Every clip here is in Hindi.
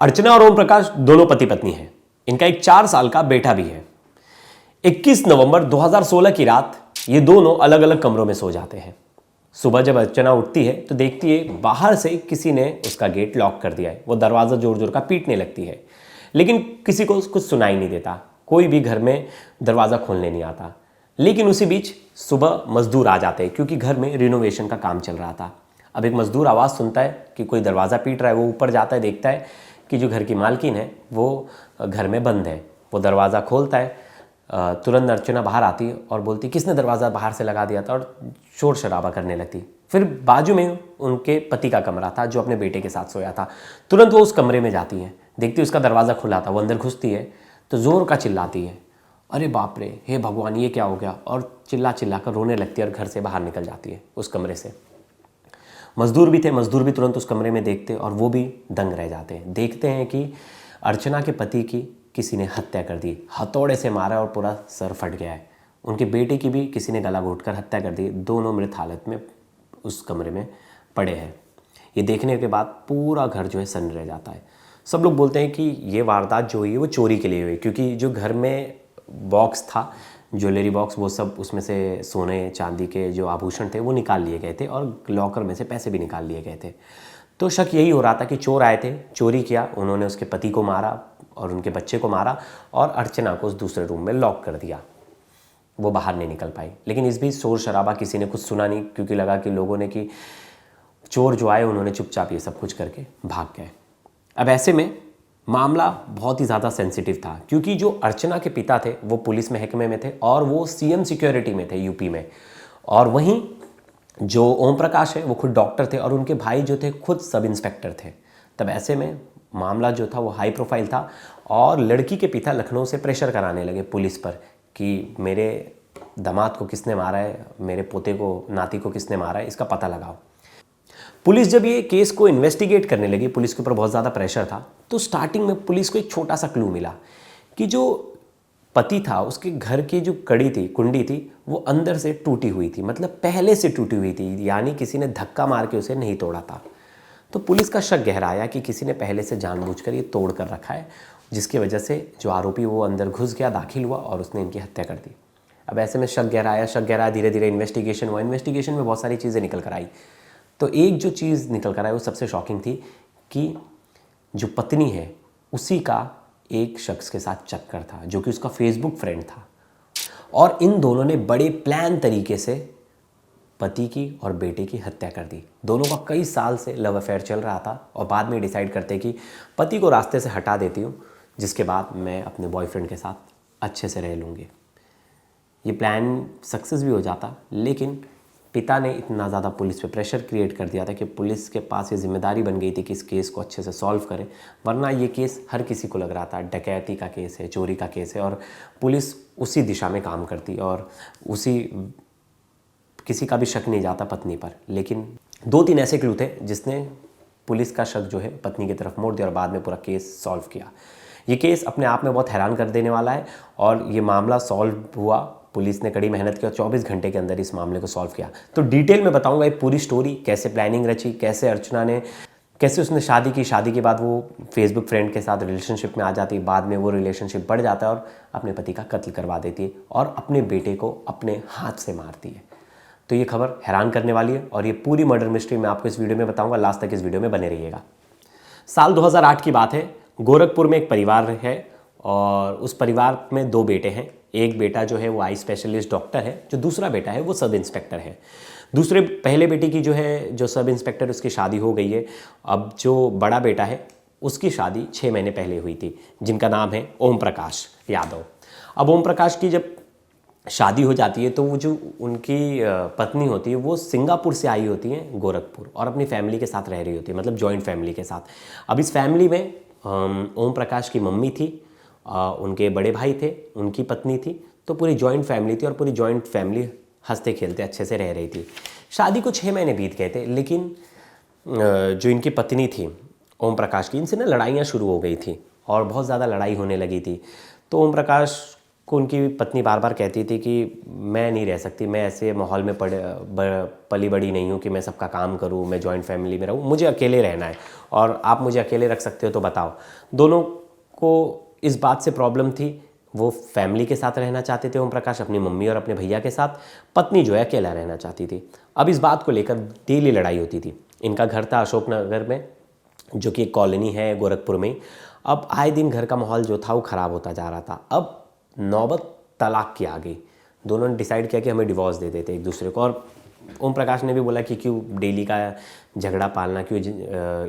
अर्चना और ओम प्रकाश दोनों पति पत्नी हैं। इनका एक 4 साल का बेटा भी है। 21 नवंबर 2016 की रात ये दोनों अलग अलग कमरों में सो जाते हैं। सुबह जब अर्चना उठती है तो देखती है बाहर से किसी ने उसका गेट लॉक कर दिया है। वो दरवाज़ा जोर जोर का पीटने लगती है, लेकिन किसी को कुछ सुनाई नहीं देता। कोई भी घर में दरवाज़ा खोलने नहीं आता। लेकिन उसी बीच सुबह मजदूर आ जाते हैं, क्योंकि घर में रिनोवेशन का काम चल रहा था। अब एक मजदूर आवाज़ सुनता है कि कोई दरवाज़ा पीट रहा है। वो ऊपर जाता है, देखता है कि जो घर की मालकिन है वो घर में बंद है। वो दरवाज़ा खोलता है। तुरंत अर्चना बाहर आती है और बोलती किसने दरवाज़ा बाहर से लगा दिया था, और शोर शराबा करने लगती। फिर बाजू में उनके पति का कमरा था जो अपने बेटे के साथ सोया था। तुरंत वो उस कमरे में जाती है, देखती उसका दरवाज़ा खुला था। वो अंदर घुसती है तो ज़ोर का चिल्लाती है, अरे बाप रे, हे भगवान ये क्या हो गया, और चिल्ला चिल्ला कर रोने लगती है और घर से बाहर निकल जाती है उस कमरे से। मजदूर भी थे, मजदूर भी तुरंत उस कमरे में देखते और वो भी दंग रह जाते हैं। देखते हैं कि अर्चना के पति की किसी ने हत्या कर दी, हथौड़े से मारा और पूरा सर फट गया है। उनके बेटे की भी किसी ने गला घोंट कर हत्या कर दी। दोनों मृत हालत में उस कमरे में पड़े हैं। ये देखने के बाद पूरा घर जो है सन्न रह जाता है। सब लोग बोलते हैं कि ये वारदात जो हुई है वो चोरी के लिए हुई, क्योंकि जो घर में बॉक्स था, ज्वेलरी बॉक्स, वो सब उसमें से सोने चांदी के जो आभूषण थे वो निकाल लिए गए थे और लॉकर में से पैसे भी निकाल लिए गए थे। तो शक यही हो रहा था कि चोर आए थे, चोरी किया, उन्होंने उसके पति को मारा और उनके बच्चे को मारा और अर्चना को उस दूसरे रूम में लॉक कर दिया। वो बाहर नहीं निकल पाई। लेकिन इस बीच शोर शराबा किसी ने कुछ सुना नहीं, क्योंकि लगा कि लोगों ने कि चोर जो आए उन्होंने चुपचाप ये सब कुछ करके भाग गए। अब ऐसे में मामला बहुत ही ज़्यादा सेंसिटिव था, क्योंकि जो अर्चना के पिता थे वो पुलिस महकमे में थे और वो सीएम सिक्योरिटी में थे यूपी में, और वहीं जो ओम प्रकाश है वो खुद डॉक्टर थे और उनके भाई जो थे खुद सब इंस्पेक्टर थे। तब ऐसे में मामला जो था वो हाई प्रोफाइल था और लड़की के पिता लखनऊ से प्रेशर कराने लगे पुलिस पर कि मेरे दामाद को किसने मारा है, मेरे पोते को, नाती को किसने मारा है, इसका पता लगाओ। पुलिस जब ये केस को इन्वेस्टिगेट करने लगी, पुलिस के ऊपर बहुत ज़्यादा प्रेशर था, तो स्टार्टिंग में पुलिस को एक छोटा सा क्लू मिला कि जो पति था उसके घर की जो कड़ी थी, कुंडी थी, वो अंदर से टूटी हुई थी, मतलब पहले से टूटी हुई थी, यानी किसी ने धक्का मार के उसे नहीं तोड़ा था। तो पुलिस का शक गहराया कि किसी ने पहले से जानबूझकर ये तोड़ कर रखा है, जिसकी वजह से जो आरोपी वो अंदर घुस गया, दाखिल हुआ और उसने इनकी हत्या कर दी। अब ऐसे में शक गहराया, धीरे धीरे इन्वेस्टिगेशन हुआ। इन्वेस्टिगेशन में बहुत सारी चीज़ें निकल कर आई। तो एक जो चीज़ निकल कर आई वो सबसे शॉकिंग थी कि जो पत्नी है उसी का एक शख्स के साथ चक्कर था, जो कि उसका फेसबुक फ्रेंड था, और इन दोनों ने बड़े प्लान तरीके से पति की और बेटे की हत्या कर दी। दोनों का कई साल से लव अफेयर चल रहा था और बाद में डिसाइड करते कि पति को रास्ते से हटा देती हूँ, जिसके बाद मैं अपने बॉयफ्रेंड के साथ अच्छे से रह लूँगी। ये प्लान सक्सेस भी हो जाता, लेकिन पिता ने इतना ज़्यादा पुलिस पे प्रेशर क्रिएट कर दिया था कि पुलिस के पास ये जिम्मेदारी बन गई थी कि इस केस को अच्छे से सॉल्व करें, वरना ये केस हर किसी को लग रहा था डकैती का केस है, चोरी का केस है, और पुलिस उसी दिशा में काम करती और उसी किसी का भी शक नहीं जाता पत्नी पर। लेकिन 2-3 ऐसे क्लू थे जिसने पुलिस का शक जो है पत्नी की तरफ मोड़ दिया और बाद में पूरा केस सॉल्व किया। ये केस अपने आप में बहुत हैरान कर देने वाला है और ये मामला सॉल्व हुआ। पुलिस ने कड़ी मेहनत की और 24 घंटे के अंदर इस मामले को सॉल्व किया। तो डिटेल में बताऊंगा ये पूरी स्टोरी, कैसे प्लानिंग रची, कैसे अर्चना ने, कैसे उसने शादी की, शादी के बाद वो फेसबुक फ्रेंड के साथ रिलेशनशिप में आ जाती है, बाद में वो रिलेशनशिप बढ़ जाता है और अपने पति का कत्ल करवा देती है और अपने बेटे को अपने हाथ से मारती है। तो ये खबर हैरान करने वाली है और ये पूरी मर्डर मिस्ट्री मैं आपको इस वीडियो में बताऊंगा। लास्ट तक इस वीडियो में बने रहिएगा। साल 2008 की बात है। गोरखपुर में एक परिवार है और उस परिवार में 2 बेटे हैं। एक बेटा जो है वो आई स्पेशलिस्ट डॉक्टर है, जो दूसरा बेटा है वो सब इंस्पेक्टर है। पहले बेटे की जो है, जो सब इंस्पेक्टर, उसकी शादी हो गई है। अब जो बड़ा बेटा है उसकी शादी 6 महीने पहले हुई थी, जिनका नाम है ओम प्रकाश यादव। अब ओम प्रकाश की जब शादी हो जाती है तो वो जो उनकी पत्नी होती है वो सिंगापुर से आई होती है गोरखपुर और अपनी फैमिली के साथ रह रही होती है, मतलब जॉइंट फैमिली के साथ। अब इस फैमिली में ओम प्रकाश की मम्मी थी, उनके बड़े भाई थे, उनकी पत्नी थी, तो पूरी जॉइंट फैमिली थी और पूरी जॉइंट फैमिली हंसते खेलते अच्छे से रह रही थी। शादी को 6 महीने बीत गए थे, लेकिन जो इनकी पत्नी थी ओम प्रकाश की, इनसे ना लड़ाइयाँ शुरू हो गई थी और बहुत ज़्यादा लड़ाई होने लगी थी। तो ओम प्रकाश को उनकी पत्नी बार बार कहती थी कि मैं नहीं रह सकती, मैं ऐसे माहौल में पली बड़ी नहीं हूँ कि मैं सबका काम करूँ, मैं जॉइंट फैमिली में रहूँ, मुझे अकेले रहना है और आप मुझे अकेले रख सकते हो तो बताओ। दोनों को इस बात से प्रॉब्लम थी। वो फैमिली के साथ रहना चाहते थे ओम प्रकाश, अपनी मम्मी और अपने भैया के साथ। पत्नी जो है अकेला रहना चाहती थी। अब इस बात को लेकर डेली लड़ाई होती थी। इनका घर था अशोकनगर में, जो कि एक कॉलोनी है गोरखपुर में। अब आए दिन घर का माहौल जो था वो ख़राब होता जा रहा था। अब नौबत तलाक की आ गई। दोनों ने डिसाइड किया कि हमें डिवोर्स दे देते एक दूसरे को। और ओम प्रकाश ने भी बोला कि क्यों डेली का झगड़ा पालना, क्यों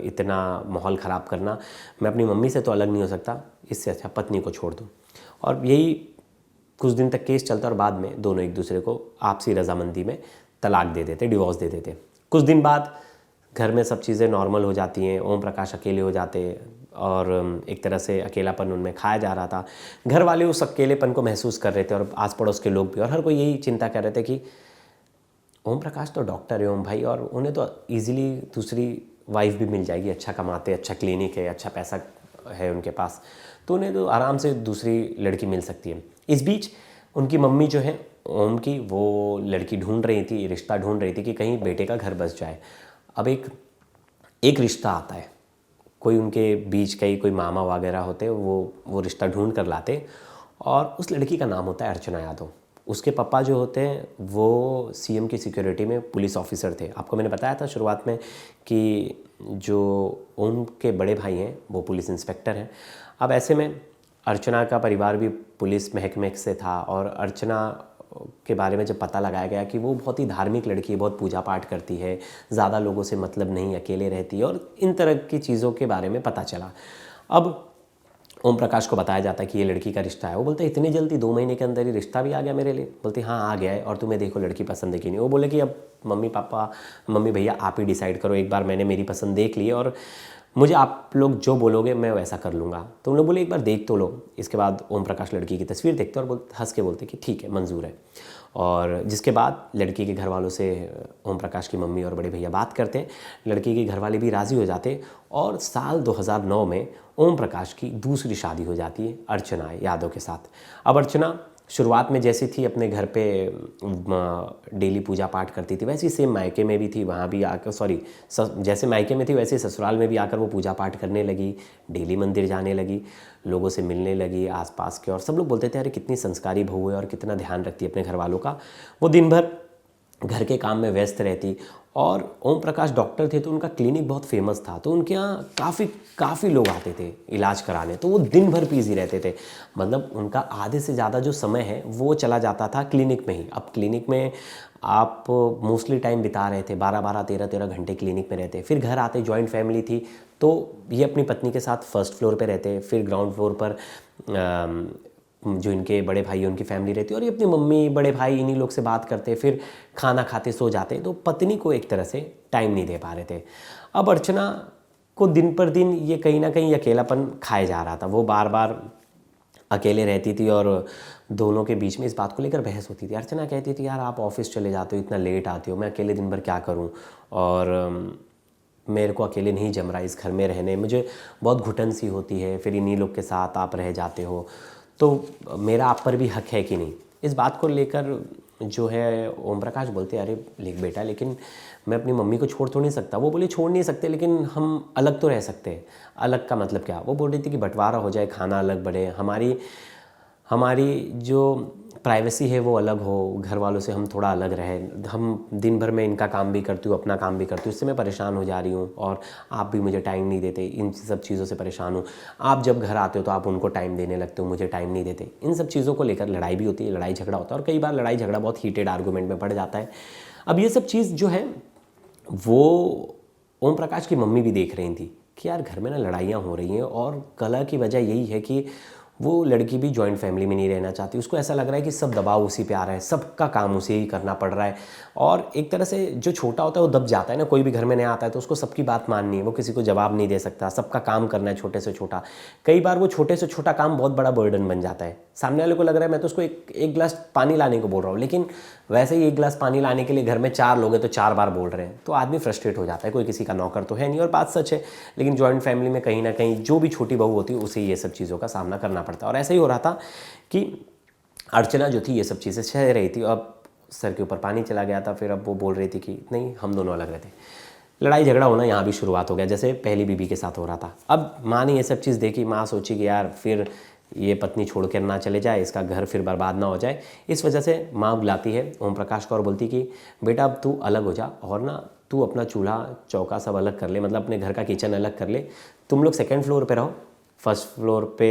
इतना माहौल ख़राब करना, मैं अपनी मम्मी से तो अलग नहीं हो सकता, इससे अच्छा पत्नी को छोड़ दूँ। और यही कुछ दिन तक केस चलता और बाद में दोनों एक दूसरे को आपसी रजामंदी में तलाक दे देते, डिवोर्स दे देते। कुछ दिन बाद घर में सब चीज़ें नॉर्मल हो जाती हैं, ओम प्रकाश अकेले हो जाते और एक तरह से अकेलापन उनमें खाया जा रहा था। घर वाले उस अकेलेपन को महसूस कर रहे थे और आस पड़ोस के लोग भी, और हर कोई यही चिंता कर रहे थे कि ओम प्रकाश तो डॉक्टर है ओम भाई, और उन्हें तो ईजिली दूसरी वाइफ भी मिल जाएगी, अच्छा कमाते, अच्छा क्लिनिक है, अच्छा पैसा है उनके पास, तो उन्हें तो आराम से दूसरी लड़की मिल सकती है। इस बीच उनकी मम्मी जो है ओम की, वो लड़की ढूंढ रही थी, रिश्ता ढूंढ रही थी कि कहीं बेटे का घर बस जाए। अब एक रिश्ता आता है, कोई उनके बीच कई कोई मामा वगैरह होते, वो रिश्ता ढूंढ कर लाते, और उस लड़की का नाम होता है अर्चना यादव। उसके पापा जो होते हैं वो सीएम की सिक्योरिटी में पुलिस ऑफिसर थे। आपको मैंने बताया था शुरुआत में कि जो ओम के बड़े भाई हैं वो पुलिस इंस्पेक्टर हैं। अब ऐसे में अर्चना का परिवार भी पुलिस महकमे से था, और अर्चना के बारे में जब पता लगाया गया कि वो बहुत ही धार्मिक लड़की है, बहुत पूजा पाठ करती है, ज़्यादा लोगों से मतलब नहीं, अकेले रहती है, और इन तरह की चीज़ों के बारे में पता चला। अब ओम प्रकाश को बताया जाता है कि ये लड़की का रिश्ता है। वो बोलते इतनी जल्दी 2 महीने के अंदर ही रिश्ता भी आ गया मेरे लिए? बोलती हाँ आ गया है, और तुम्हें देखो लड़की पसंद है कि नहीं। वो बोले कि अब मम्मी भैया आप ही डिसाइड करो, एक बार मैंने मेरी पसंद देख ली और मुझे आप लोग जो बोलोगे मैं वैसा कर लूँगा। तो उन लोग बोले एक बार देख तो लो। इसके बाद ओम प्रकाश लड़की की तस्वीर देखते और हंस के बोलते कि ठीक है, मंजूर है। और जिसके बाद लड़की के घर वालों से ओम प्रकाश की मम्मी और बड़े भैया बात करते हैं, लड़की के घर वाले भी राज़ी हो जाते, और साल 2009 में ओम प्रकाश की दूसरी शादी हो जाती है अर्चना यादव के साथ। अब अर्चना शुरुआत में जैसी थी अपने घर पे डेली पूजा पाठ करती थी, वैसे ही सेम मायके में भी थी, वहाँ भी आकर जैसे मायके में थी वैसे ही ससुराल में भी आकर वो पूजा पाठ करने लगी, डेली मंदिर जाने लगी, लोगों से मिलने लगी आसपास के, और सब लोग बोलते थे अरे कितनी संस्कारी बहू है और कितना ध्यान रखती है अपने घर वालों का। वो दिन भर घर के काम में व्यस्त रहती, और ओम प्रकाश डॉक्टर थे तो उनका क्लिनिक बहुत फेमस था, तो उनके यहाँ काफ़ी लोग आते थे इलाज कराने, तो वो दिन भर बिजी रहते थे। मतलब उनका आधे से ज़्यादा जो समय है वो चला जाता था क्लिनिक में ही। अब क्लिनिक में आप मोस्टली टाइम बिता रहे थे, 12-12, 13-13 घंटे क्लिनिक में रहते। फिर घर आते, जॉइंट फैमिली थी, तो ये अपनी पत्नी के साथ फर्स्ट फ्लोर पर रहते, फिर ग्राउंड फ्लोर पर जो इनके बड़े भाई उनकी फैमिली रहती, और ये अपनी मम्मी बड़े भाई इन्हीं लोग से बात करते, फिर खाना खाते सो जाते। तो पत्नी को एक तरह से टाइम नहीं दे पा रहे थे। अब अर्चना को दिन पर दिन ये कहीं ना कहीं अकेलापन खाए जा रहा था। वो बार बार अकेले रहती थी, और दोनों के बीच में इस बात को लेकर बहस होती थी। अर्चना कहती थी यार आप ऑफिस चले जाते हो, इतना लेट आते हो, मैं अकेले दिन भर क्या करूँ, और मेरे को अकेले नहीं जम रहा इस घर में रहने, मुझे बहुत घुटन सी होती है, फिर इन्हीं लोग के साथ आप रह जाते हो, तो मेरा आप पर भी हक है कि नहीं। इस बात को लेकर जो है ओम प्रकाश बोलते अरे लिख बेटा, लेकिन मैं अपनी मम्मी को छोड़ तो नहीं सकता। वो बोले छोड़ नहीं सकते, लेकिन हम अलग तो रह सकते हैं। अलग का मतलब क्या? वो बोल रही थी कि बंटवारा हो जाए, खाना अलग बढ़े, हमारी जो प्राइवेसी है वो अलग हो, घर वालों से हम थोड़ा अलग रहें। हम दिन भर में इनका काम भी करती हूँ, अपना काम भी करती हूँ, इससे मैं परेशान हो जा रही हूँ, और आप भी मुझे टाइम नहीं देते, इन सब चीज़ों से परेशान हूँ। आप जब घर आते हो तो आप उनको टाइम देने लगते हो, मुझे टाइम नहीं देते। इन सब चीज़ों को लेकर लड़ाई भी होती है, लड़ाई झगड़ा होता है, और कई बार लड़ाई झगड़ा बहुत हीटेड आर्गूमेंट में पड़ जाता है। अब ये सब चीज़ जो है वो ओम प्रकाश की मम्मी भी देख रही थी कि यार घर में ना लड़ाइयाँ हो रही हैं, और कलह की वजह यही है कि वो लड़की भी जॉइंट फैमिली में नहीं रहना चाहती। उसको ऐसा लग रहा है कि सब दबाव उसी पे आ रहा है, सबका काम उसे ही करना पड़ रहा है, और एक तरह से जो छोटा होता है वो दब जाता है ना। कोई भी घर में नया आता है तो उसको सबकी बात माननी है, वो किसी को जवाब नहीं दे सकता, सबका काम करना है छोटे से छोटा। कई बार वो छोटे से छोटा काम बहुत बड़ा बर्डन बन जाता है। सामने वाले को लग रहा है मैं तो उसको एक गिलास पानी लाने को बोल रहा हूँ, लेकिन वैसे ही 1 गिलास पानी लाने के लिए घर में 4 लोग हैं तो 4 बार बोल रहे हैं, तो आदमी फ्रस्ट्रेट हो जाता है। कोई किसी का नौकर तो है नहीं, और बात सच है, लेकिन जॉइंट फैमिली में कहीं ना कहीं जो भी छोटी बहू होती है उसे ये सब चीज़ों का सामना करना पड़ता है। और ऐसा ही हो रहा था कि अर्चना जो थी ये सब चीज़ें सह रही थी। अब सर के ऊपर पानी चला गया था। फिर अब वो बोल रही थी कि नहीं, हम दोनों अलग रहते। लड़ाई झगड़ा होना यहाँ भी शुरुआत हो गया, जैसे पहली बीबी के साथ हो रहा था। अब माँ ने ये सब चीज़ देखी। माँ सोची कि यार फिर ये पत्नी छोड़ कर ना चले जाए, इसका घर फिर बर्बाद ना हो जाए। इस वजह से माँ बुलाती है ओम प्रकाश को और बोलती कि बेटा अब तू अलग हो जा और ना तू अपना चूल्हा चौका सब अलग कर ले, मतलब अपने घर का किचन अलग कर ले। तुम लोग सेकंड फ्लोर पे रहो, फर्स्ट फ्लोर पे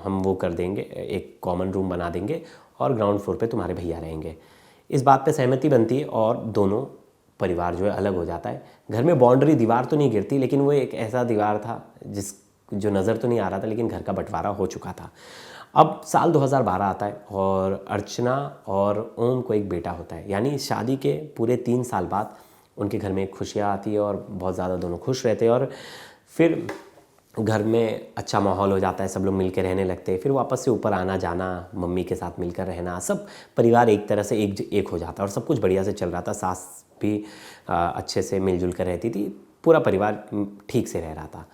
हम वो कर देंगे, एक कॉमन रूम बना देंगे और ग्राउंड फ्लोर पे तुम्हारे भैया रहेंगे। इस बात पे सहमति बनती है और दोनों परिवार जो है अलग हो जाता है। घर में बाउंड्री दीवार तो नहीं गिरती, लेकिन वो एक ऐसा दीवार था जो नज़र तो नहीं आ रहा था, लेकिन घर का बंटवारा हो चुका था। अब साल 2012 आता है और अर्चना और ओम को एक बेटा होता है। यानी शादी के पूरे 3 साल बाद उनके घर में खुशियाँ आती है और बहुत ज़्यादा दोनों खुश रहते हैं। और फिर घर में अच्छा माहौल हो जाता है, सब लोग मिलकर रहने लगते हैं। फिर वापस से ऊपर आना जाना, मम्मी के साथ मिलकर रहना, सब परिवार एक तरह से एक हो जाता है और सब कुछ बढ़िया से चल रहा था। सास भी अच्छे से मिलजुल कर रहती थी, पूरा परिवार ठीक से रह रहा था।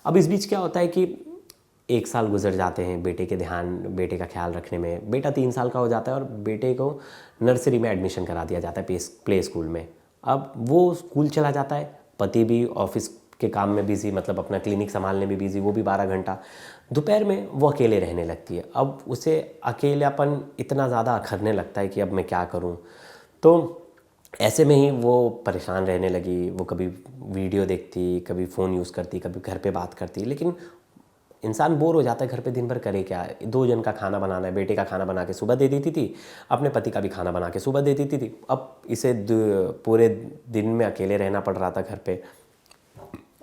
अब इस बीच क्या होता है कि 1 साल गुजर जाते हैं बेटे का ख्याल रखने में। बेटा 3 साल का हो जाता है और बेटे को नर्सरी में एडमिशन करा दिया जाता है, प्ले स्कूल में। अब वो स्कूल चला जाता है, पति भी ऑफिस के काम में बिजी, मतलब अपना क्लिनिक संभालने में बिजी, वो भी 12 घंटा। दोपहर में वो अकेले रहने लगती है। अब उसे अकेलापन इतना ज़्यादा अखरने लगता है कि अब मैं क्या करूं। तो ऐसे में ही वो परेशान रहने लगी। वो कभी वीडियो देखती, कभी फ़ोन यूज़ करती, कभी घर पे बात करती। लेकिन इंसान बोर हो जाता है, घर पे दिन भर करे क्या। 2 जन का खाना बनाना है, बेटे का खाना बना के सुबह दे देती थी, अपने पति का भी खाना बना के सुबह दे देती थी। अब इसे पूरे दिन में अकेले रहना पड़ रहा था घर पे,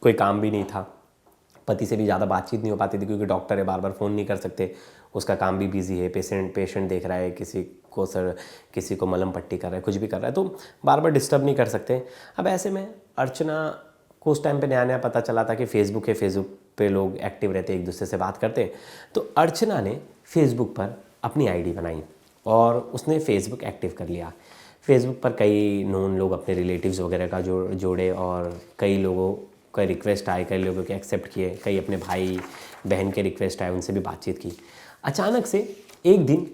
कोई काम भी नहीं था। पति से भी ज़्यादा बातचीत नहीं हो पाती थी क्योंकि डॉक्टर है, बार बार फ़ोन नहीं कर सकते, उसका काम भी बिजी है। पेशेंट देख रहा है, किसी को मलहम पट्टी कर रहा है, कुछ भी कर रहा है, तो बार बार डिस्टर्ब नहीं कर सकते। अब ऐसे में अर्चना को उस टाइम पे नया नया पता चला था कि फेसबुक है, फेसबुक पे लोग एक्टिव रहते, एक दूसरे से बात करते। तो अर्चना ने फेसबुक पर अपनी आईडी बनाई और उसने फेसबुक एक्टिव कर लिया। फेसबुक पर कई नोन लोग अपने रिलेटिव्स वगैरह का जोड़े और कई लोगों का रिक्वेस्ट आए, कई लोगों के एक्सेप्ट किए, कई अपने भाई बहन के रिक्वेस्ट आए, उनसे भी बातचीत की। अचानक से एक दिन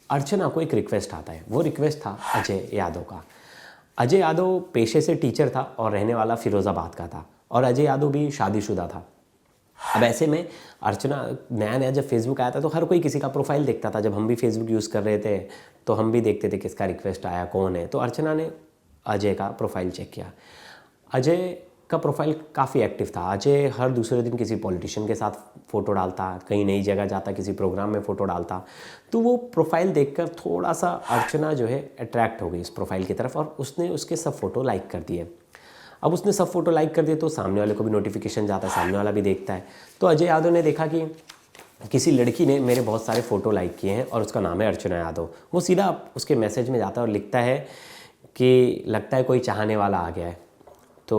अर्चना को एक रिक्वेस्ट आता है। वो रिक्वेस्ट था अजय यादव का। अजय यादव पेशे से टीचर था और रहने वाला फिरोज़ाबाद का था और अजय यादव भी शादीशुदा था। अब ऐसे में अर्चना नया नया जब फेसबुक आया था तो हर कोई किसी का प्रोफाइल देखता था। जब हम भी फेसबुक यूज़ कर रहे थे तो हम भी देखते थे किसका रिक्वेस्ट आया, कौन है। तो अर्चना ने अजय का प्रोफाइल चेक किया। अजय का प्रोफाइल काफ़ी एक्टिव था। अजय हर दूसरे दिन किसी पॉलिटिशियन के साथ फ़ोटो डालता, कहीं नई जगह जाता, किसी प्रोग्राम में फ़ोटो डालता। तो वो प्रोफाइल देखकर थोड़ा सा अर्चना जो है अट्रैक्ट हो गई इस प्रोफाइल की तरफ और उसने उसके सब फ़ोटो लाइक कर दिए। अब उसने सब फ़ोटो लाइक कर दिए तो सामने वाले को भी नोटिफिकेशन जाता है, सामने वाला भी देखता है। तो अजय यादव ने देखा कि किसी लड़की ने मेरे बहुत सारे फ़ोटो लाइक किए हैं और उसका नाम है अर्चना यादव। वो सीधा उसके मैसेज में जाता है और लिखता है कि लगता है कोई चाहने वाला आ गया है। तो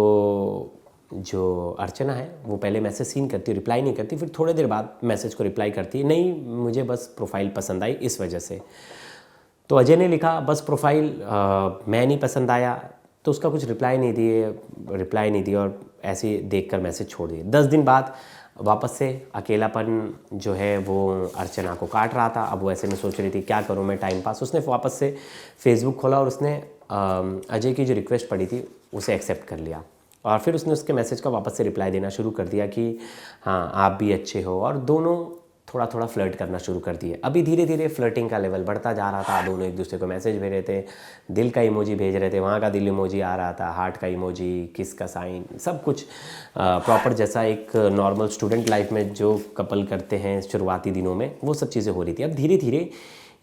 जो अर्चना है वो पहले मैसेज सीन करती है, रिप्लाई नहीं करती, फिर थोड़ी देर बाद मैसेज को रिप्लाई करती है, नहीं मुझे बस प्रोफाइल पसंद आई इस वजह से। तो अजय ने लिखा बस प्रोफाइल मैं नहीं पसंद आया, तो उसका कुछ रिप्लाई नहीं दी और ऐसे ही देख कर मैसेज छोड़ दिए। 10 दिन बाद वापस से अकेलापन जो है वो अर्चना को काट रहा था। अब वो ऐसे में सोच रही थी क्या करूँ मैं, टाइम पास। उसने वापस से फेसबुक खोला और उसने अजय की जो रिक्वेस्ट पड़ी थी उसे एक्सेप्ट कर लिया और फिर उसने उसके मैसेज का वापस से रिप्लाई देना शुरू कर दिया कि हाँ आप भी अच्छे हो, और दोनों थोड़ा थोड़ा फ्लर्ट करना शुरू कर दिए। अभी धीरे धीरे फ्लर्टिंग का लेवल बढ़ता जा रहा था। दोनों एक दूसरे को मैसेज भेज रहे थे, दिल का इमोजी भेज रहे थे, वहाँ का दिल इमोजी आ रहा था, हार्ट का इमोजी, किस का साइन, सब कुछ प्रॉपर जैसा एक नॉर्मल स्टूडेंट लाइफ में जो कपल करते हैं शुरुआती दिनों में, वो सब चीज़ें हो रही थी। अब धीरे धीरे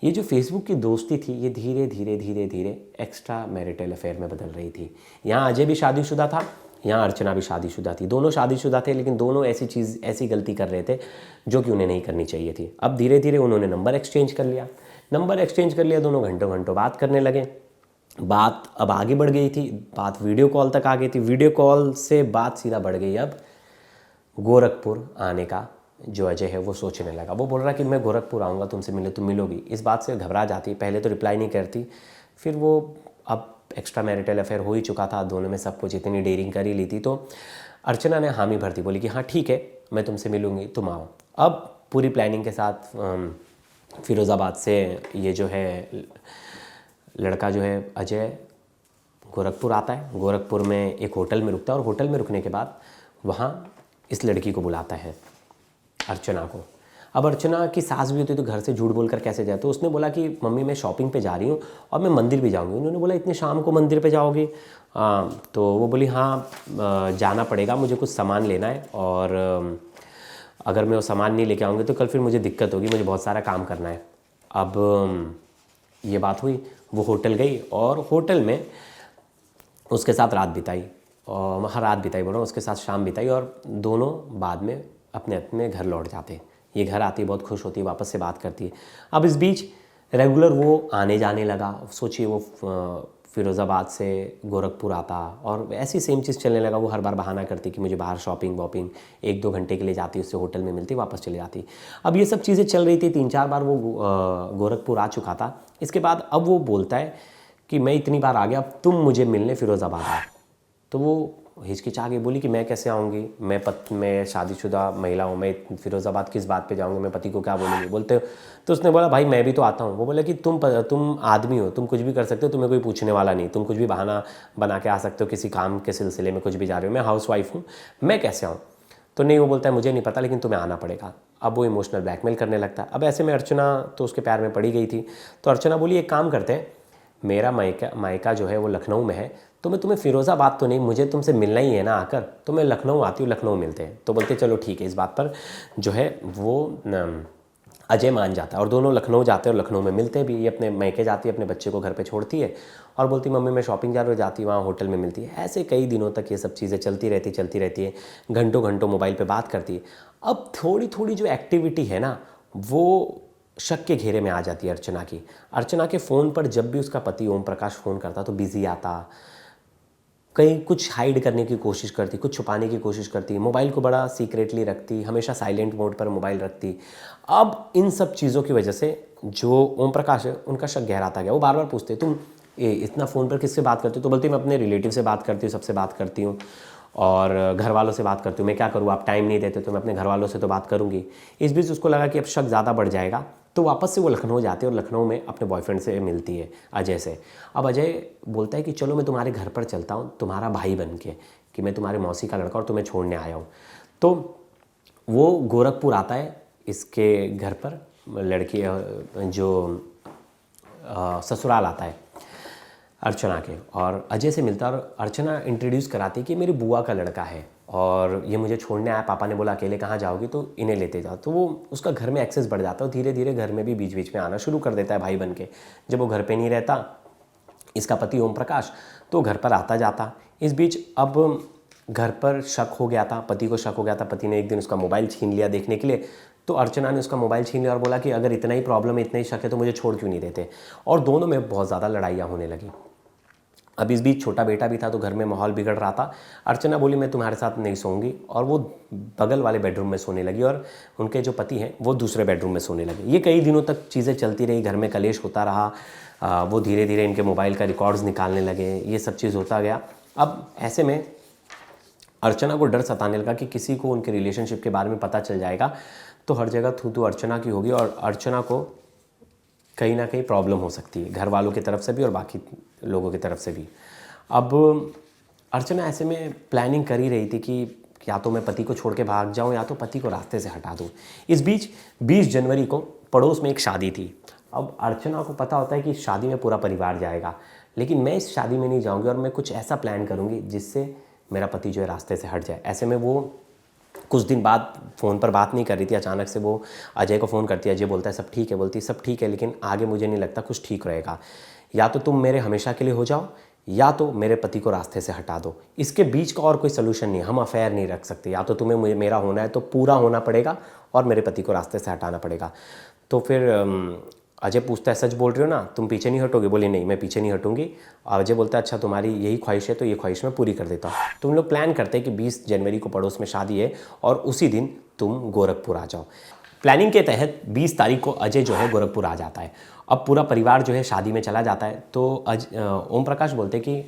ये जो फेसबुक की दोस्ती थी ये धीरे धीरे एक्स्ट्रा मैरिटल अफेयर में बदल रही थी। यहाँ अजय भी शादीशुदा था, यहाँ अर्चना भी शादीशुदा थी। दोनों शादीशुदा थे लेकिन दोनों ऐसी गलती कर रहे थे जो कि उन्हें नहीं करनी चाहिए थी। अब धीरे धीरे उन्होंने नंबर एक्सचेंज कर लिया। दोनों घंटों बात करने लगे। बात अब आगे बढ़ गई थी, बात वीडियो कॉल तक आ गई थी। वीडियो कॉल से बात सीधा बढ़ गई अब गोरखपुर आने का। जो अजय है वो सोचने लगा, वो बोल रहा कि मैं गोरखपुर आऊँगा तुमसे मिलने, तुम मिलोगी। इस बात से घबरा जाती, पहले तो रिप्लाई नहीं करती, फिर वो अब एक्स्ट्रा मैरिटल अफेयर हो ही चुका था, दोनों में सब कुछ इतनी डेयरिंग कर ही ली थी। तो अर्चना ने हामी भर दी, बोली कि हाँ ठीक है मैं तुमसे मिलूंगी, तुम आओ। अब पूरी प्लानिंग के साथ फिरोज़ाबाद से ये जो है लड़का जो है अजय गोरखपुर आता है। गोरखपुर में एक होटल में रुकता है और होटल में रुकने के बाद वहाँ इस लड़की को बुलाता है, अर्चना को। अब अर्चना की सास भी होती तो घर से झूठ बोलकर कैसे जाए, तो उसने बोला कि मम्मी मैं शॉपिंग पे जा रही हूँ और मैं मंदिर भी जाऊँगी। उन्होंने बोला इतने शाम को मंदिर पे जाओगी? तो वो बोली हाँ जाना पड़ेगा, मुझे कुछ सामान लेना है और अगर मैं वो सामान नहीं लेके आऊँगी तो कल फिर मुझे दिक्कत होगी, मुझे बहुत सारा काम करना है। अब ये बात हुई, वो होटल गई और होटल में उसके साथ रात बिताई, और वहाँ रात बिताई बोल रहा हूँ, उसके साथ शाम बिताई और दोनों बाद में अपने अपने घर लौट जाते हैं। ये घर आती है, बहुत खुश होती है, वापस से बात करती है। अब इस बीच रेगुलर वो आने जाने लगा। सोचिए वो फिरोज़ाबाद से गोरखपुर आता और ऐसी सेम चीज़ चलने लगा। वो हर बार बहाना करती कि मुझे बाहर शॉपिंग वॉपिंग 1-2 घंटे के लिए जाती, उससे होटल में मिलती, वापस चली जाती। अब ये सब चीज़ें चल रही थी, 3-4 बार वो गोरखपुर आ चुका था। इसके बाद अब वो बोलता है कि मैं इतनी बार आ गया, अब तुम मुझे मिलने फिरोज़ाबाद आओ। तो वो हिचकिचा के बोली कि मैं कैसे आऊँगी, मैं शादीशुदा महिला हूँ, मैं फिरोज़ाबाद किस बात पे जाऊँगी, मैं पति को क्या बोलूँगी। बोलते तो उसने बोला भाई मैं भी तो आता हूँ। वो बोला कि तुम आदमी हो, तुम कुछ भी कर सकते हो, तुम्हें कोई पूछने वाला नहीं, तुम कुछ भी बहाना बना के आ सकते हो, किसी काम के सिलसिले में कुछ भी जा रहे हो, मैं हाउस वाइफ हूँ, मैं कैसे आऊँ। तो नहीं, वो बोलता है मुझे नहीं पता लेकिन तुम्हें आना पड़ेगा। अब वो इमोशनल ब्लैकमेल करने लगता है। अब ऐसे में अर्चना तो उसके प्यार में पड़ी गई थी। तो अर्चना बोली एक काम करते हैं, मेरा मायका जो है वो लखनऊ में है, तो मैं तुम्हें फिरोज़ाबाद तो नहीं, मुझे तुमसे मिलना ही है ना आकर, तो मैं लखनऊ आती हूँ, लखनऊ मिलते हैं। तो बोलते चलो ठीक है। इस बात पर जो है वो अजय मान जाता है और दोनों लखनऊ जाते हैं और लखनऊ में मिलते भी। ये अपने मायके जाती है, अपने बच्चे को घर पे छोड़ती है और बोलती मम्मी मैं शॉपिंग जा रही हूँ, जाती वहाँ होटल में मिलती है। ऐसे कई दिनों तक ये सब चीज़ें चलती रहती है। घंटों घंटों मोबाइल पे बात करती है। अब थोड़ी थोड़ी जो एक्टिविटी है ना, वो शक के घेरे में आ जाती है अर्चना की। अर्चना के फ़ोन पर जब भी उसका पति ओम प्रकाश फ़ोन करता तो बिज़ी आता, कहीं कुछ हाइड करने की कोशिश करती, कुछ छुपाने की कोशिश करती, मोबाइल को बड़ा सीक्रेटली रखती, हमेशा साइलेंट मोड पर मोबाइल रखती। अब इन सब चीज़ों की वजह से जो ओम प्रकाश है उनका शक गहराता गया। वो बार बार पूछते तुम इतना फ़ोन पर किससे बात करती हो? तो बोलती मैं अपने रिलेटिव से बात करती हूँ, सबसे बात करती हूँ और घर वालों से बात करती हूँ। मैं क्या करूँ, आप टाइम नहीं देते तो मैं अपने घर वालों से तो बात करूँगी। इस बीच उसको लगा कि अब शक ज़्यादा बढ़ जाएगा, तो वापस से वो लखनऊ जाती है और लखनऊ में अपने बॉयफ्रेंड से मिलती है, अजय से। अब अजय बोलता है कि चलो मैं तुम्हारे घर पर चलता हूँ तुम्हारा भाई बन के, कि मैं तुम्हारे मौसी का लड़का और तुम्हें छोड़ने आया हूँ। तो वो गोरखपुर आता है इसके घर पर, लड़की जो ससुराल आता है अर्चना के, और अजय से मिलता है और अर्चना इंट्रोड्यूस कराती है कि मेरी बुआ का लड़का है और ये मुझे छोड़ने आया, पापा ने बोला अकेले कहाँ जाओगी तो इन्हें लेते जाओ। तो वो उसका घर में एक्सेस बढ़ जाता है और धीरे धीरे घर में भी बीच बीच में आना शुरू कर देता है भाई बन के। जब वो घर पे नहीं रहता इसका पति ओम प्रकाश, तो घर पर आता जाता। इस बीच अब घर पर शक हो गया था, पति को शक हो गया था। पति ने एक दिन उसका मोबाइल छीन लिया देखने के लिए, तो अर्चना ने उसका मोबाइल छीन लिया और बोला कि अगर इतना ही प्रॉब्लम है, इतना ही शक है तो मुझे छोड़ क्यों नहीं देते। और दोनों में बहुत ज़्यादा लड़ाइयाँ होने लगी। अब इस बीच छोटा बेटा भी था तो घर में माहौल बिगड़ रहा था। अर्चना बोली मैं तुम्हारे साथ नहीं सोऊंगी, और वो बगल वाले बेडरूम में सोने लगी और उनके जो पति हैं वो दूसरे बेडरूम में सोने लगे। ये कई दिनों तक चीज़ें चलती रही, घर में कलेश होता रहा। वो धीरे धीरे इनके मोबाइल का रिकॉर्ड्स निकालने लगे, ये सब चीज़ होता गया। अब ऐसे में अर्चना को डर सताने लगा कि किसी को उनके रिलेशनशिप के बारे में पता चल जाएगा तो हर जगह थू अर्चना की होगी और अर्चना को कहीं ना कहीं प्रॉब्लम हो सकती है, घर वालों की तरफ से भी और बाकी लोगों की तरफ से भी। अब अर्चना ऐसे में प्लानिंग कर ही रही थी कि या तो मैं पति को छोड़ के भाग जाऊं या तो पति को रास्ते से हटा दूं। इस बीच 20 जनवरी को पड़ोस में एक शादी थी। अब अर्चना को पता होता है कि शादी में पूरा परिवार जाएगा, लेकिन मैं इस शादी में नहीं जाऊँगी और मैं कुछ ऐसा प्लान करूँगी जिससे मेरा पति जो है रास्ते से हट जाए। ऐसे में वो कुछ दिन बाद फ़ोन पर बात नहीं कर रही थी, अचानक से वो अजय को फ़ोन करती है। अजय बोलता है सब ठीक है, बोलती है सब ठीक है लेकिन आगे मुझे नहीं लगता कुछ ठीक रहेगा, या तो तुम मेरे हमेशा के लिए हो जाओ या तो मेरे पति को रास्ते से हटा दो। इसके बीच का और कोई सोल्यूशन नहीं, हम अफेयर नहीं रख सकते, या तो तुम्हें मेरा होना है तो पूरा होना पड़ेगा और मेरे पति को रास्ते से हटाना पड़ेगा। तो फिर अजय पूछता है सच बोल रही हो ना, तुम पीछे नहीं हटोगे? बोली नहीं मैं पीछे नहीं हटूंगी। अजय बोलता है अच्छा तुम्हारी यही ख्वाहिश है तो ये ख्वाहिश मैं पूरी कर देता हूँ। तुम लोग प्लान करते हैं कि 20 जनवरी को पड़ोस में शादी है और उसी दिन तुम गोरखपुर आ जाओ। प्लानिंग के तहत 20 तारीख को अजय जो है गोरखपुर आ जाता है। अब पूरा परिवार जो है शादी में चला जाता है। तो ओम प्रकाश बोलते कि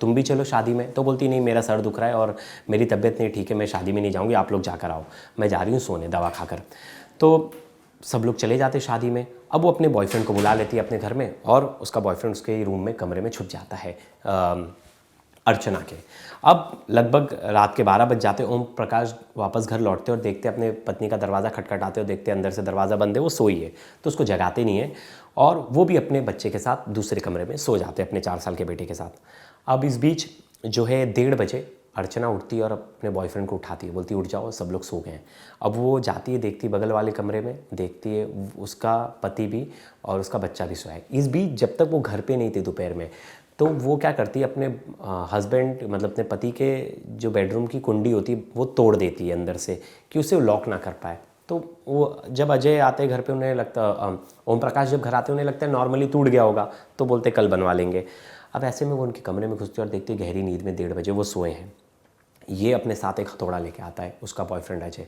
तुम भी चलो शादी में। तो बोलती नहीं मेरा सर दुख रहा है और मेरी तबीयत नहीं ठीक है, मैं शादी में नहीं जाऊँगी, आप लोग जाकर आओ, मैं जा रही हूँ सोने दवा खाकर। तो सब लोग चले जाते शादी में। अब वो अपने बॉयफ्रेंड को बुला लेती है अपने घर में और उसका बॉयफ्रेंड उसके रूम में कमरे में छुप जाता है अर्चना के। अब लगभग रात के 12 बज जाते, ओम प्रकाश वापस घर लौटते और देखते अपने पत्नी का दरवाज़ा खटखटाते और देखते अंदर से दरवाज़ा बंद है, वो सोई है, तो उसको जगाते नहीं है और वो भी अपने बच्चे के साथ दूसरे कमरे में सो जाते हैं अपने 4 साल के बेटे के साथ। अब इस बीच जो है 1:30 बजे अर्चना उठती है और अपने बॉयफ्रेंड को उठाती है, बोलती है उठ जाओ सब लोग सो गए हैं। अब वो जाती है, देखती है बगल वाले कमरे में, देखती है उसका पति भी और उसका बच्चा भी सोया है। इस बीच जब तक वो घर पे नहीं थे दोपहर में, तो वो क्या करती है अपने हस्बैंड मतलब अपने पति के जो बेडरूम की कुंडी होती है वो तोड़ देती है अंदर से कि उसे लॉक ना कर पाए। तो वो जब अजय आते घर पे उन्हें लगता, ओम प्रकाश जब घर आते उन्हें लगता है नॉर्मली टूट गया होगा, तो बोलते कल बनवा लेंगे। अब ऐसे में वो उनके कमरे में घुसती है और देखती है गहरी नींद में 1:30 बजे वो सोए हैं। ये अपने साथ एक हथौड़ा लेके आता है उसका बॉयफ्रेंड अजय,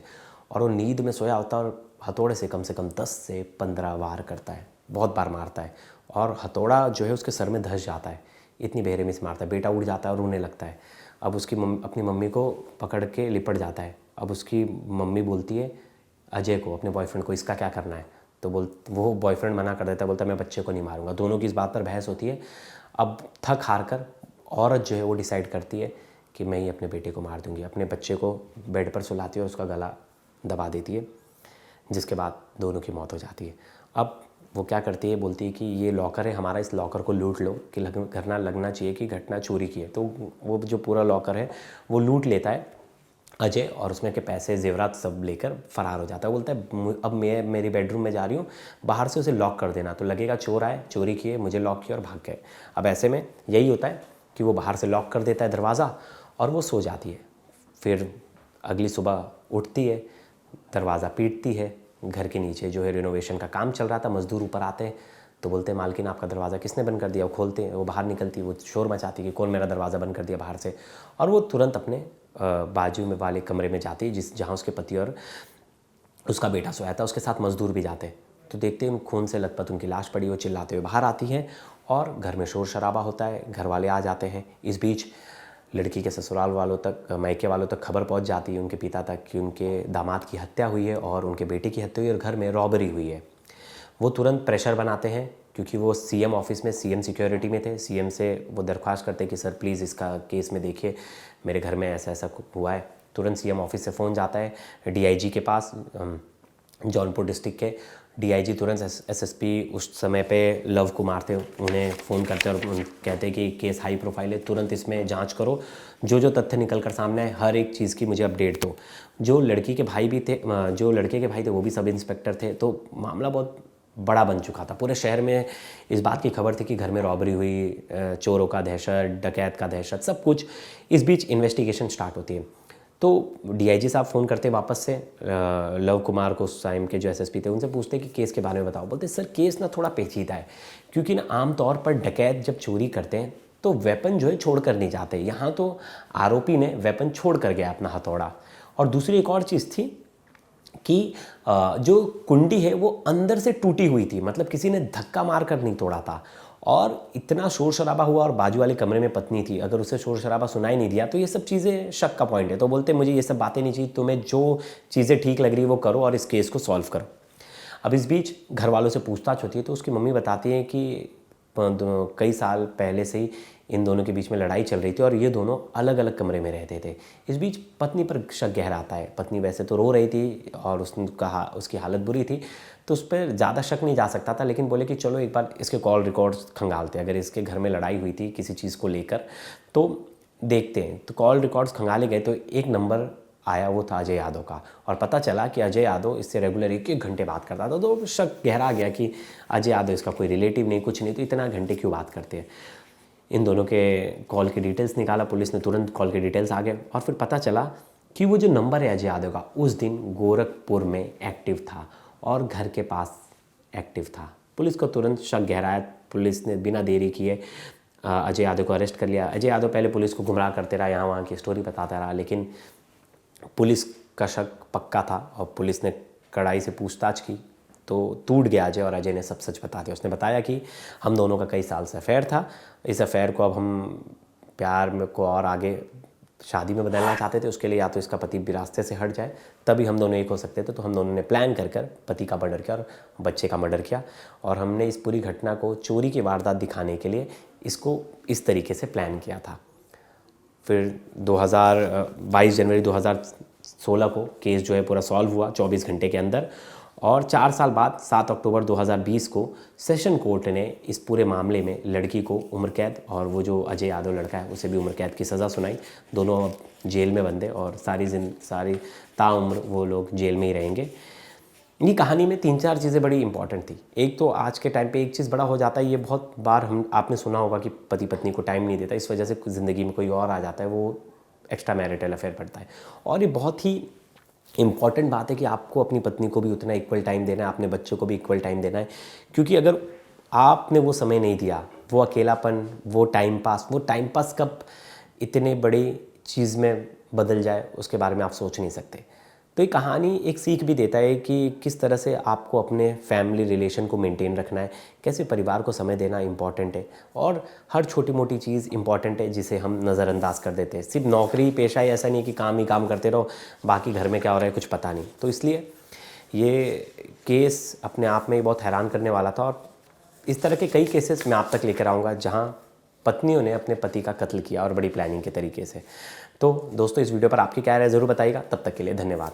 और वो नींद में सोया होता है और हथौड़े से कम 10 से 15 वार करता है, बहुत बार मारता है और हथौड़ा जो है उसके सर में धंस जाता है, इतनी बेरहमी से मारता है। बेटा उठ जाता है और रोने लगता है। अब उसकी अपनी मम्मी को पकड़ के लिपट जाता है। अब उसकी मम्मी बोलती है अजय को, अपने बॉयफ्रेंड को, इसका क्या करना है? तो वो बॉयफ्रेंड मना कर देता है, बोलता है मैं बच्चे को नहीं मारूंगा। दोनों की इस बात पर बहस होती है। अब थक हार कर औरत जो है वो डिसाइड करती है कि मैं ही अपने बेटे को मार दूंगी। अपने बच्चे को बेड पर सुलाती है और उसका गला दबा देती है, जिसके बाद दोनों की मौत हो जाती है। अब वो क्या करती है, बोलती है कि ये लॉकर है हमारा, इस लॉकर को लूट लो कि घटना लगना चाहिए कि घटना चोरी की है। तो वो जो पूरा लॉकर है वो लूट लेता है अजय और उसमें के पैसे जेवरात सब लेकर फरार हो जाता है। बोलता है अब मैं मेरी बेडरूम में जा रही हूँ, बाहर से उसे लॉक कर देना, तो लगेगा चोर आए, चोरी किए, मुझे लॉक किया और भाग गए। अब ऐसे में यही होता है कि वो बाहर से लॉक कर देता है दरवाज़ा और वो सो जाती है। फिर अगली सुबह उठती है, दरवाज़ा पीटती है। घर के नीचे जो है रिनोवेशन का काम चल रहा था, मज़दूर ऊपर आते हैं तो बोलते हैं मालकिन आपका दरवाज़ा किसने बंद कर दिया? वो खोलते हैं, वो बाहर निकलती है, वो शोर मचाती है कि कौन मेरा दरवाज़ा बंद कर दिया बाहर से। और वो तुरंत अपने बाजू में वाले कमरे में जाती है जहाँ उसके पति और उसका बेटा सोया था, उसके साथ मज़दूर भी जाते हैं। तो देखते हैं खून से लथपथ उनकी लाश पड़ी, वो चिल्लाते हुए बाहर आती है और घर में शोर शराबा होता है, घर वाले आ जाते हैं। इस बीच लड़की के ससुराल वालों तक, मायके वालों तक खबर पहुंच जाती है, उनके पिता तक, कि उनके दामाद की हत्या हुई है और उनके बेटे की हत्या हुई है और घर में रॉबरी हुई है। वो तुरंत प्रेशर बनाते हैं क्योंकि वो सीएम ऑफिस में, सीएम सिक्योरिटी में थे। सीएम से वो दरख्वास्त करते हैं कि सर प्लीज़ इसका केस में देखिए, मेरे घर में ऐसा ऐसा हुआ है। तुरंत सीएम ऑफिस से फ़ोन जाता है डीआईजी के पास, जौनपुर डिस्ट्रिक्ट के डीआईजी तुरंत एसएसपी उस समय पे लव कुमार थे, उन्हें फ़ोन करते हैं और कहते हैं कि केस हाई प्रोफाइल है, तुरंत इसमें जांच करो, जो तथ्य निकल कर सामने आए हर एक चीज़ की मुझे अपडेट दो। जो लड़की के भाई भी थे, जो लड़के के भाई थे वो भी सब इंस्पेक्टर थे, तो मामला बहुत बड़ा बन चुका था। पूरे शहर में इस बात की खबर थी कि घर में रॉबरी हुई, चोरों का दहशत, डकैत का दहशत, सब कुछ। इस बीच इन्वेस्टिगेशन स्टार्ट होती है। तो डीआईजी साहब फ़ोन करते वापस से लव कुमार को, उस टाइम के जो एसएसपी थे, उनसे पूछते कि केस के बारे में बताओ। बोलते सर केस ना थोड़ा पेचीदा है, क्योंकि ना आमतौर पर डकैत जब चोरी करते हैं तो वेपन जो है छोड़ कर नहीं जाते। यहाँ तो आरोपी ने वेपन छोड़ कर गया अपना हथौड़ा। और दूसरी एक और चीज़ थी कि जो कुंडी है वो अंदर से टूटी हुई थी, मतलब किसी ने धक्का मार कर नहीं तोड़ा था। और इतना शोर शराबा हुआ और बाजू वाले कमरे में पत्नी थी, अगर उसे शोर शराबा सुनाई नहीं दिया तो ये सब चीज़ें शक का पॉइंट है। तो बोलते मुझे ये सब बातें नहीं चाहिए, तुम्हें जो चीज़ें ठीक लग रही है वो करो और इस केस को सॉल्व करो। अब इस बीच घर वालों से पूछताछ होती है तो उसकी मम्मी बताती है कि कई साल पहले से ही इन दोनों के बीच में लड़ाई चल रही थी और ये दोनों अलग अलग कमरे में रहते थे। इस बीच पत्नी पर शक गहरा आता है। पत्नी वैसे तो रो रही थी और उसकी हालत बुरी थी, तो उस पर ज़्यादा शक नहीं जा सकता था, लेकिन बोले कि चलो एक बार इसके कॉल रिकॉर्ड्स खंगालते हैं, अगर इसके घर में लड़ाई हुई थी किसी चीज़ को लेकर तो देखते हैं। तो कॉल रिकॉर्ड्स खंगाले गए तो एक नंबर आया, वो था अजय यादव का, और पता चला कि अजय यादव इससे रेगुलर 1-1 घंटे बात करता था। तो शक गहरा गया कि अजय यादव इसका कोई रिलेटिव नहीं, कुछ नहीं, तो इतना घंटे क्यों बात करते हैं। इन दोनों के कॉल की डिटेल्स निकाला पुलिस ने, तुरंत कॉल के डिटेल्स आ गए और फिर पता चला कि वो जो नंबर है अजय यादव का उस दिन गोरखपुर में एक्टिव था और घर के पास एक्टिव था। पुलिस को तुरंत शक गहराया, पुलिस ने बिना देरी किए अजय यादव को अरेस्ट कर लिया। अजय यादव पहले पुलिस को गुमराह करते रहा, यहाँ वहाँ की स्टोरी बताता रहा, लेकिन पुलिस का शक पक्का था और पुलिस ने कड़ाई से पूछताछ की तो टूट गया अजय, और अजय ने सब सच बता दिया। उसने बताया कि हम दोनों का कई साल से अफेयर था, इस अफेयर को अब हम प्यार में को और आगे शादी में बदलना चाहते थे, उसके लिए या तो इसका पति भी रास्ते से हट जाए तभी हम दोनों एक हो सकते थे। तो हम दोनों ने प्लान कर कर पति का मर्डर किया और बच्चे का मर्डर किया। और हमने इस पूरी घटना को चोरी की वारदात दिखाने के लिए इसको इस तरीके से प्लान किया था। फिर 22 जनवरी 2016 को केस जो है पूरा सॉल्व हुआ 24 घंटे के अंदर। और 4 साल बाद 7 अक्टूबर 2020 को सेशन कोर्ट ने इस पूरे मामले में लड़की को उम्र कैद और वो जो अजय यादव लड़का है उसे भी उम्र कैद की सज़ा सुनाई। दोनों अब जेल में बंदे और सारी ताउम्र वो लोग जेल में ही रहेंगे। ये कहानी में 3-4 चीज़ें बड़ी इंपॉर्टेंट थी। एक तो आज के टाइम पे एक चीज़ बड़ा हो जाता है, ये बहुत बार आपने सुना होगा कि पति पत्नी को टाइम नहीं देता, इस वजह से ज़िंदगी में कोई और आ जाता है, वो एक्स्ट्रा मैरिटल अफेयर पड़ता है। और ये बहुत ही इम्पॉर्टेंट बात है कि आपको अपनी पत्नी को भी उतना इक्वल टाइम देना है, अपने बच्चों को भी इक्वल टाइम देना है। क्योंकि अगर आपने वो समय नहीं दिया, वो अकेलापन, वो टाइम पास कब इतने बड़ी चीज़ में बदल जाए उसके बारे में आप सोच नहीं सकते। तो ये कहानी एक सीख भी देता है कि किस तरह से आपको अपने फैमिली रिलेशन को मेंटेन रखना है, कैसे परिवार को समय देना इम्पॉर्टेंट है। और हर छोटी मोटी चीज़ इम्पॉर्टेंट है जिसे हम नज़रअंदाज कर देते हैं। सिर्फ नौकरी पेशा ही ऐसा नहीं कि काम ही काम करते रहो, बाकी घर में क्या हो रहा है कुछ पता नहीं। तो इसलिए ये केस अपने आप में ही बहुत हैरान करने वाला था। और इस तरह के कई केसेस मैं आप तक लेकर आऊँगा जहाँ पत्नियों ने अपने पति का कत्ल किया और बड़ी प्लानिंग के तरीके से। तो दोस्तों, इस वीडियो पर आपकी क्या राय ज़रूर बताइएगा। तब तक के लिए धन्यवाद।